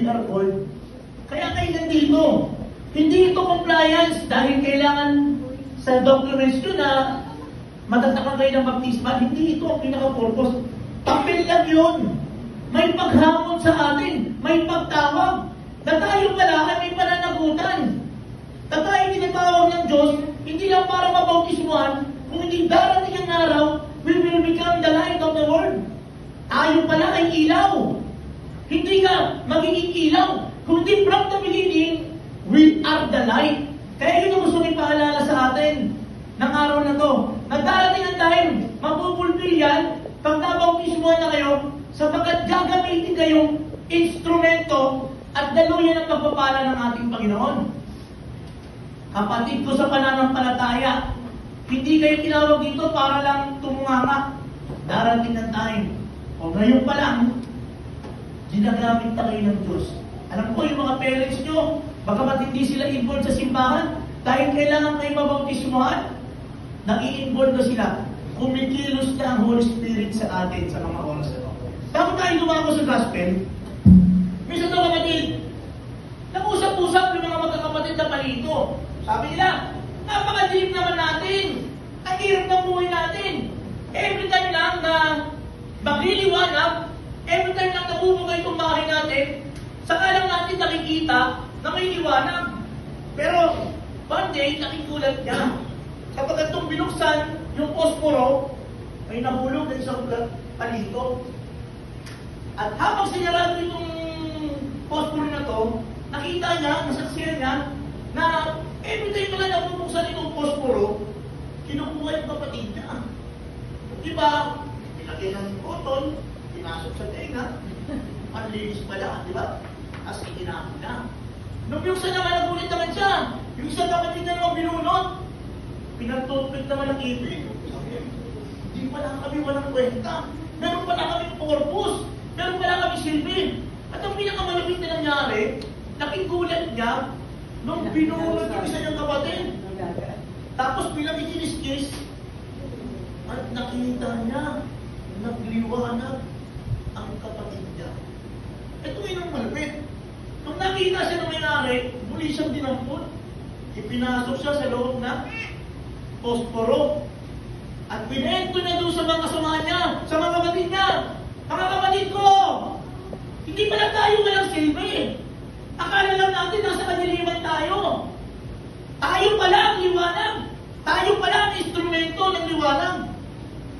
we are called. Kaya kayo nandito. Hindi ito compliance dahil kailangan sa documents nyo na matatakan kayo ng baptismal. Hindi ito ang pinaka-purpose. Papel lang yun. May paghamon sa atin. May pagtawag. Na tayo pala ay may pananagutan. Na tayo tinatawag ng Diyos, hindi lang para mabautismuhan, kung hindi darating ang araw, we will become the light of the world. Tayo pala ay ilaw. Hindi ka magiging ilaw. Kundi from the beginning, we are the light. Kaya yun ang gusto ipaalala sa atin ng araw na to. Nagdarating ang time, mapupulpil yan, pag nabautismuhan na kayo, sapagkat gagamitin kayong instrumento at daluyan ang pagpapala ng ating Panginoon. Kapatid ko sa pananampalataya, hindi kayo tinawag dito para lang tumunganga. Darating ang time. O ngayon pa lang, ginagamit na kayo ng Diyos. Alam ko yung mga parents nyo, bagamat hindi sila involved sa simbahan, dahil kailangan kayo mabautismuhan, nag-i-involve na sila. Kumikilos na ang Holy Spirit sa atin sa mga oras na ito. Bago tayo dumako sa gospel, minsan na kapatid, nag-usap-usap yung mga magkakapatid na palito. Sabi nila, napakadilim naman natin. Ang hirap ng buhay natin. Every time lang na magliliwanag, every time lang nabubugay itong bahay natin, saka lang natin nakikita na may liwanag. Pero, one day, nakikulat niya. Kapag itong binuksan, yung posporo, may nahulog na isang palito. At habang sinarado itong posporo na to, nakita niya, nasaksiyan niya, na every time na nabubuksan itong posporo, kinukuha yung kapatid niya. Diba, nilagay ng cotton, pinasok sa tenga, ang linis pala, diba? As itinapon na. Nung yung isa naman, nagulit naman siya. Yung isang kapatid na naman binunot, pinagtutpit naman ang ibig. Hindi pala kami walang kwenta. Meron pala kami purpose. Meron pala kami silbi. At ang pinakamalapit na nangyari, nakigulat niya nung binunot yung isa niyang kapatid. Tapos bilang ikiniskis, at nakita niya, nagliwanag ang kapatid niya. Ito yun ang malapit. Nung nakita siya ng may-ari, muli siyang dinampot. Ipinasok siya sa loob na posporo. At pinento na doon sa mga kasama niya, sa mga kapatid niya. Mga kapatid ko, hindi pala tayo walang silbi. Akala lang natin nasa kadiliman tayo. Tayo pala ang liwanag. Tayo pala ang instrumento ng liwanag.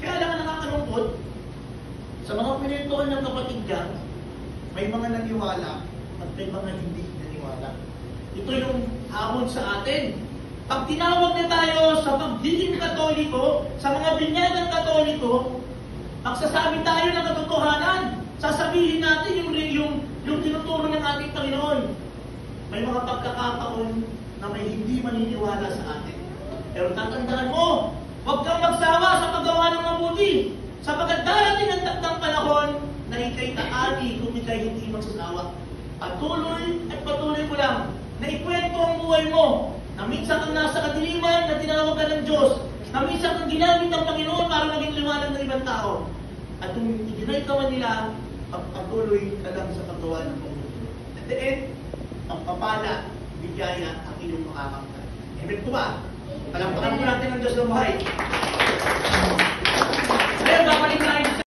Kaya lang nakakalungkot, sa mga pinentohan ng kapatid dyan, may mga naniwala at may mga hindi naniwala. Ito yung hamon sa atin. Pag tinawag na tayo sa pagiging Katoliko, sa mga binyagang Katoliko, magsasabi tayo ng katotohanan. Sasabihin natin yung tinuturo ng ating Panginoon. May mga pagkakataon na may hindi maniniwala sa atin. Pero tatandaan mo, huwag kang magsawa sa paggawa ng mabuti. Sapagkat darating ang takdang panahon na ikay taani kung ikay hindi magsasawa. Patuloy at patuloy mo lang na ikwento ang buhay mo na minsan kang nasa kadiliman na tinawag ka ng Diyos, na minsan kang ginamit ng Panginoon para maging liwanag ng ibang tao. At kung i-deny ka man nila, pagpatuloy ka lang sa paggawa ng mabuti. At the end, pagpapala, bigaya ang iyong makakamtan. Amen po ba? Palampakan po natin ang Diyos ng buhay. Ngayon, babalik tayo